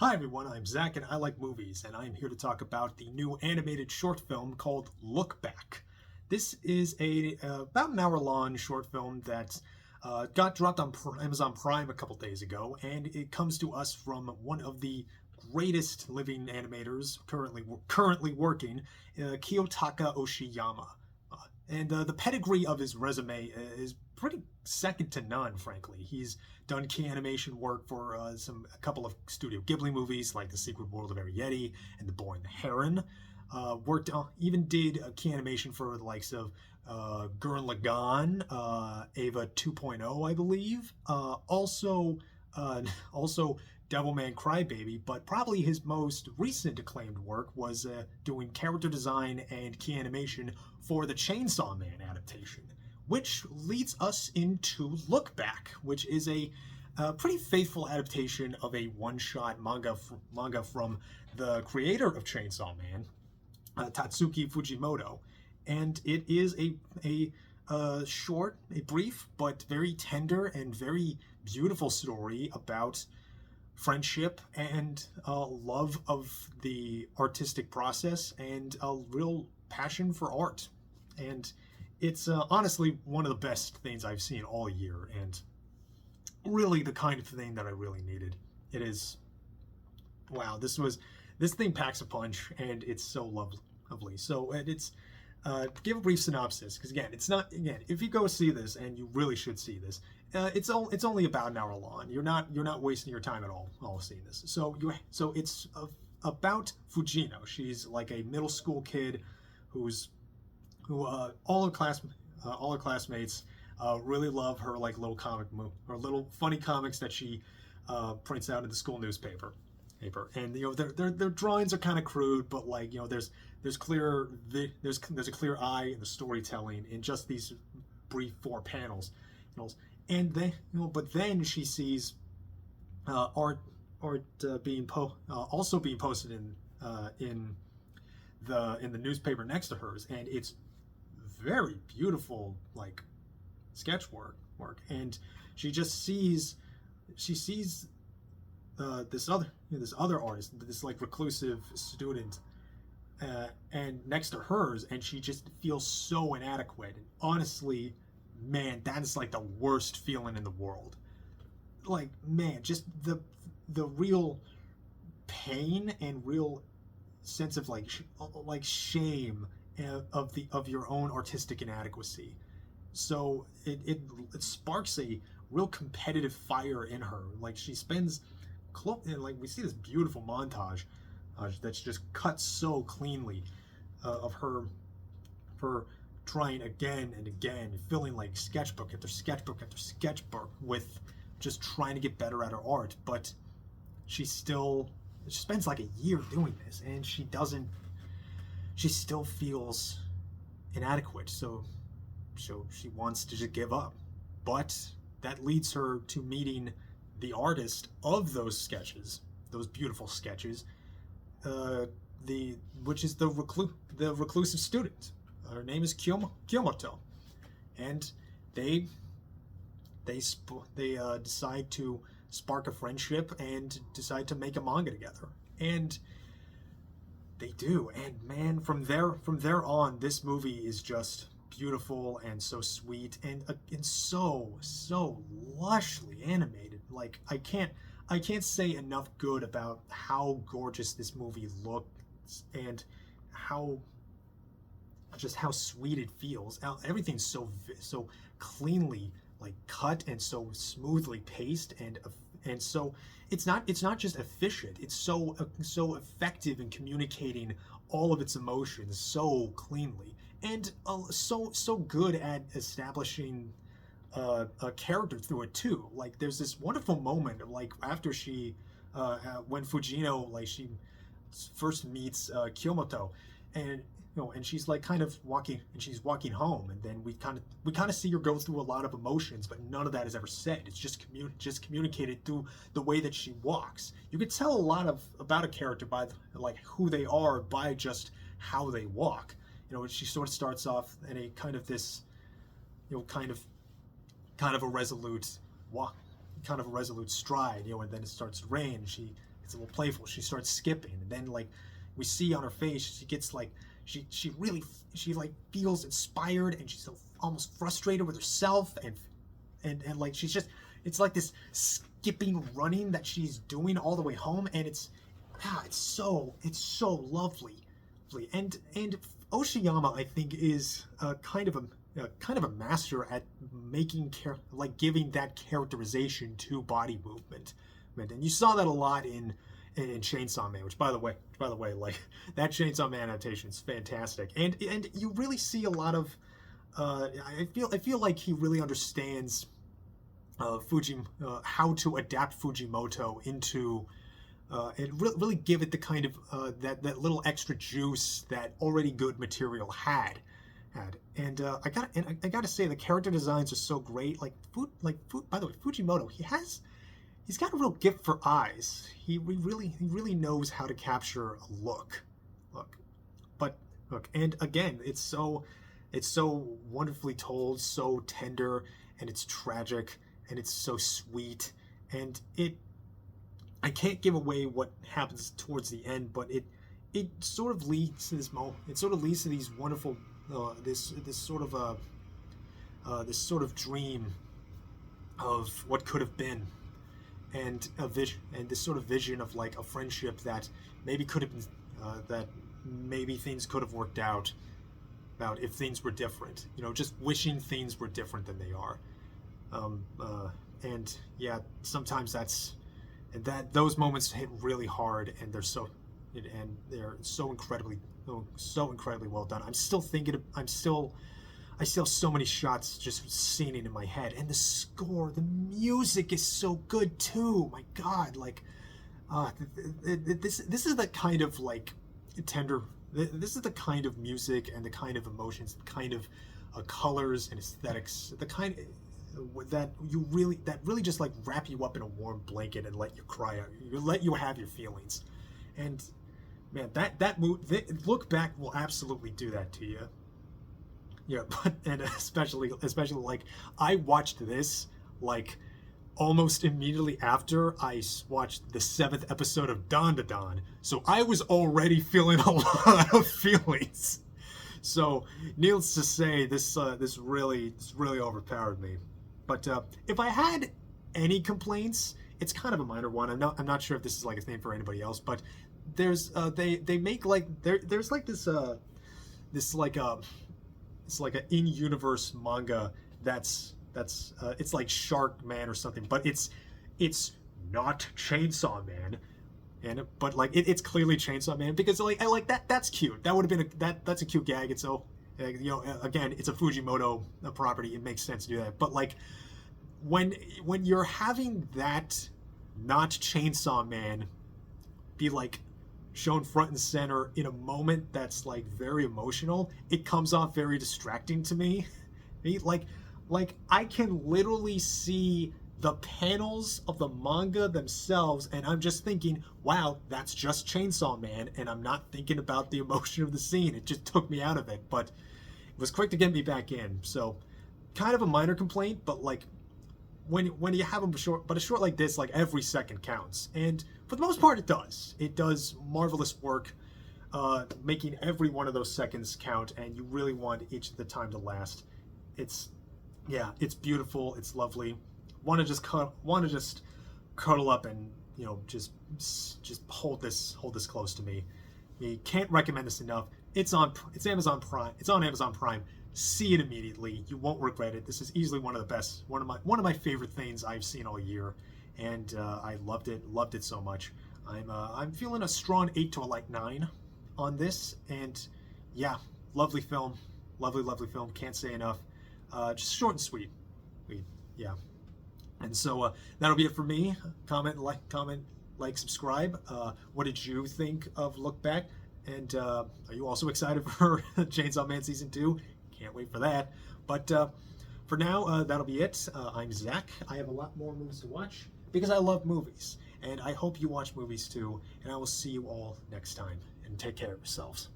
Hi everyone, I'm Zach and I like movies, and I'm here to talk about the new animated short film called Look Back. This is about an hour-long short film that got dropped on Amazon Prime a couple days ago, and it comes to us from one of the greatest living animators currently working, Kiyotaka Oshiyama. And the pedigree of his resume is pretty second to none, frankly. He's done key animation work for a couple of Studio Ghibli movies like The Secret World of Arrietty and The Boy and the Heron. Even did key animation for the likes of Gurren Lagann, Ava 2.0, I believe. Also Devilman Crybaby, but probably his most recent acclaimed work was doing character design and key animation for the Chainsaw Man adaptation, which leads us into Look Back, which is a pretty faithful adaptation of a one-shot manga from the creator of Chainsaw Man, Tatsuki Fujimoto, and it is a brief, but very tender and very beautiful story about friendship and love of the artistic process and a real passion for art. And it's honestly one of the best things I've seen all year, and really the kind of thing that I really needed. It is, wow, this thing packs a punch, and it's so lovely. So it's give a brief synopsis, because if you go see this, and you really should see this, it's only about an hour long. You're not wasting your time at all seeing this. So it's about Fujino. She's like a middle school kid who all her classmates really love her like little or little funny comics that she prints out in the school newspaper. And their drawings are kind of crude, but like there's a clear eye in the storytelling in just these brief 4 panels. And but then she sees art also being posted in the newspaper next to hers, and it's very beautiful, like sketch work. And she sees this other artist, this like reclusive student, and next to hers, and she just feels so inadequate. And honestly, man, that is like the worst feeling in the world. Like, man, just the real pain and real sense of like shame of your own artistic inadequacy. So it sparks a real competitive fire in her. Like she spends, like we see this beautiful montage that's just cut so cleanly of her trying again and again, filling like sketchbook after sketchbook after sketchbook with just trying to get better at her art. But she spends like a year doing this, and she still feels inadequate. So she wants to just give up. But that leads her to meeting the artist of those sketches, those beautiful sketches, which is the reclusive student. Her name is Kiyotaka, and they decide to spark a friendship and decide to make a manga together, and they do. And man, from there on, this movie is just beautiful and so sweet and so lushly animated. Like I can't say enough good about how gorgeous this movie looks and how sweet it feels. Everything's so cleanly like cut and so smoothly paced, and so it's not just efficient. It's so effective in communicating all of its emotions so cleanly, and so good at establishing a character through it too. Like there's this wonderful moment like after she when Fujino, like she first meets Kiyotaka, and and she's like kind of walking home, and then we kind of see her go through a lot of emotions, but none of that is ever said. It's just communicated through the way that she walks. You could tell a lot about a character by like who they are by just how they walk. She sort of starts off in a kind of this kind of a resolute walk, kind of a resolute stride, and then it starts to rain. She it's a little playful. She starts skipping, and then like we see on her face, she gets like she really like feels inspired, and she's so almost frustrated with herself, and like she's just, it's like this skipping running that she's doing all the way home, and it's so lovely. And Oshiyama, I think, is kind of a master at making giving that characterization to body movement. And you saw that a lot in Chainsaw Man, which by the way, like that Chainsaw Man adaptation is fantastic, and you really see a lot of I feel like he really understands how to adapt Fujimoto into and really give it the kind of that little extra juice that already good material had. And I gotta say, the character designs are so great. By the way, Fujimoto, he's got a real gift for eyes. He really knows how to capture a look. And again, it's so wonderfully told, so tender, and it's tragic, and it's so sweet, and I can't give away what happens towards the end, but it sort of leads to this moment. It sort of leads to these wonderful this sort of dream of what could have been, and a vision, and this sort of vision of like a friendship that maybe could have been that maybe things could have worked out if things were different. Just wishing things were different than they are. And yeah, sometimes those moments hit really hard, and they're so incredibly well done. I still have so many shots just singing in my head, and the score, the music is so good too. My God, this is the kind of like tender. This is the kind of music and the kind of emotions, the kind of colors and aesthetics, the kind that really just like wrap you up in a warm blanket and let you cry out, let you have your feelings. And man, look back will absolutely do that to you. Yeah, and especially like I watched this like almost immediately after I watched the 7th episode of Dawn to Dawn, so I was already feeling a lot of feelings. So needless to say, this really overpowered me. But if I had any complaints, it's kind of a minor one. I'm not sure if this is like a thing for anybody else, but there's they make like there's like this it's like an in-universe manga that's it's like Shark Man or something, but it's not Chainsaw Man, but like it's clearly Chainsaw Man, because like I like that's cute. That would have been that's a cute gag. It's so again, it's a Fujimoto property. It makes sense to do that. But like when you're having that not Chainsaw Man be like shown front and center in a moment that's like very emotional, it comes off very distracting to me. Like I can literally see the panels of the manga themselves, and I'm just thinking, wow, that's just Chainsaw Man, and I'm not thinking about the emotion of the scene. It just took me out of it, but it was quick to get me back in. So kind of a minor complaint, but like when you have a short like this, like every second counts, and for the most part it does marvelous work, making every one of those seconds count, and you really want each of the time to last. It's beautiful, it's lovely. Want to just cuddle up and just hold this close to me. You can't recommend this enough. It's Amazon Prime. It's on Amazon Prime. See it immediately. You won't regret it. This is easily one of the best, one of my favorite things I've seen all year, and I loved it so much. I'm feeling a strong 8 to a 9 on this, and yeah, lovely film, lovely film. Can't say enough. Just short and sweet. Yeah. And so that'll be it for me. Comment, like, subscribe. What did you think of Look Back? And are you also excited for Chainsaw Man Season 2? Can't wait for that. But for now, that'll be it. I'm Zach. I have a lot more movies to watch because I love movies. And I hope you watch movies too. And I will see you all next time. And take care of yourselves.